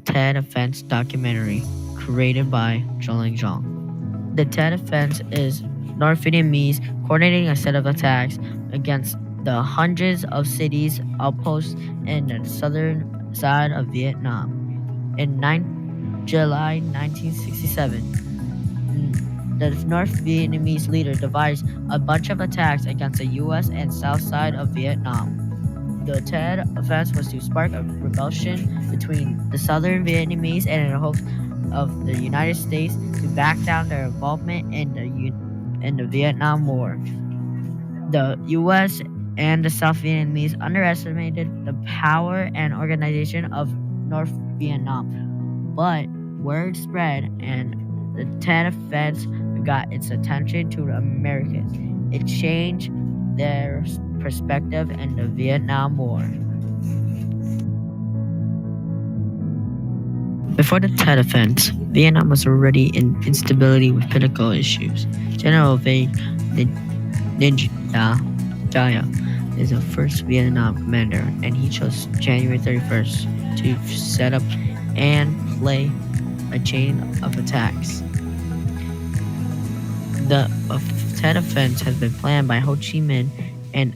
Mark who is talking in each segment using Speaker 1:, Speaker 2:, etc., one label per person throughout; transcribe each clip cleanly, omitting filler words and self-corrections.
Speaker 1: Tet Offense documentary created by Zhang. The Tet Offense is North Vietnamese coordinating a set of attacks against the hundreds of cities outposts in the southern side of Vietnam. In July 1967, the North Vietnamese leader devised a bunch of attacks against the U.S. and south side of Vietnam. The Tet Offense was to spark a rebellion between the Southern Vietnamese and in hopes of the United States to back down their involvement in the Vietnam War. The U.S. and the South Vietnamese underestimated the power and organization of North Vietnam, but word spread and the Tet Offense got its attention to the Americans. It changed their perspective in the Vietnam War. Before the Tet Offense, Vietnam was already in instability with political issues. General Ninh Gia is the first Vietnam commander, and he chose January 31st to set up and play a chain of attacks. The Tet Offense has been planned by Ho Chi Minh and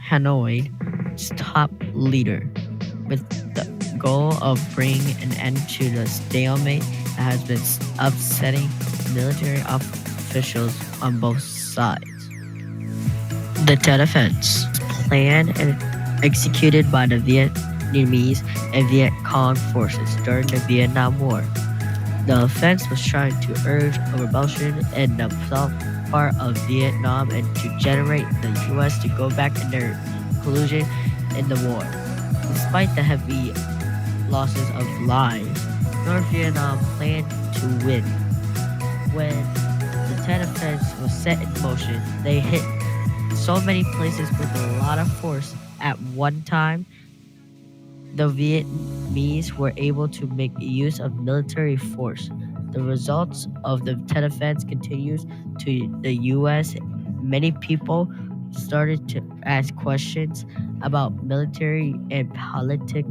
Speaker 1: Hanoi's top leader, with the goal of bringing an end to the stalemate that has been upsetting military officials on both sides. The Tet Offense was planned and executed by the Vietnamese and Viet Cong forces during the Vietnam War. The offense was trying to urge a rebellion in the south part of Vietnam and to generate the U.S. to go back in their collusion in the war. Despite the heavy losses of lives, North Vietnam planned to win. When the Tet Offense was set in motion, they hit so many places with a lot of force at one time. The Vietnamese were able to make use of military force. The results of the Tet Offense continues to the U.S. Many people started to ask questions about military and politic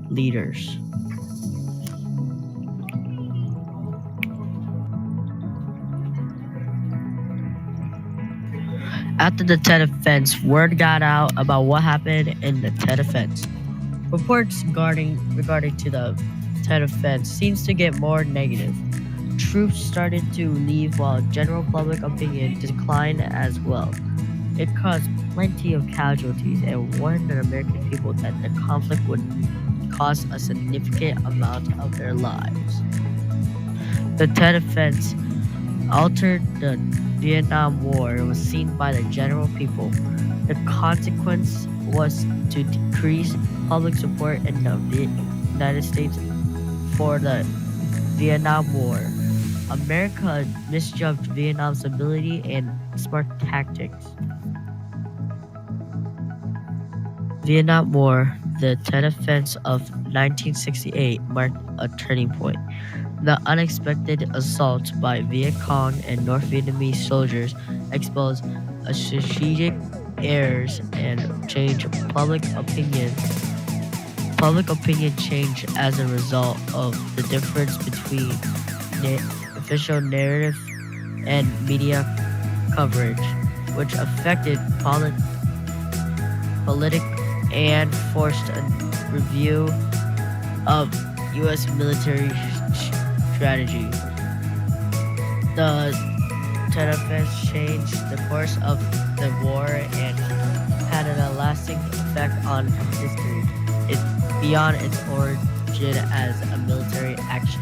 Speaker 1: leaders. After the Tet Offense, word got out about what happened in the Tet Offense. Reports regarding to the Tet Offense seems to get more negative. Troops started to leave while general public opinion declined as well. It caused plenty of casualties and warned the American people that the conflict would cost a significant amount of their lives. The Tet Offense altered the Vietnam War was seen by the general people. The consequence was to decrease public support in the United States for the Vietnam War. America misjudged Vietnam's ability and smart tactics. Vietnam War, the Tet Offense of 1968 marked a turning point. The unexpected assault by Viet Cong and North Vietnamese soldiers exposed strategic errors and changed public opinion. Public opinion changed as a result of the difference between official narrative and media coverage, which affected politic and forced a review of U.S. military strategy. The Tet Offense changed the course of the war and had a lasting effect on history beyond its origin as a military action.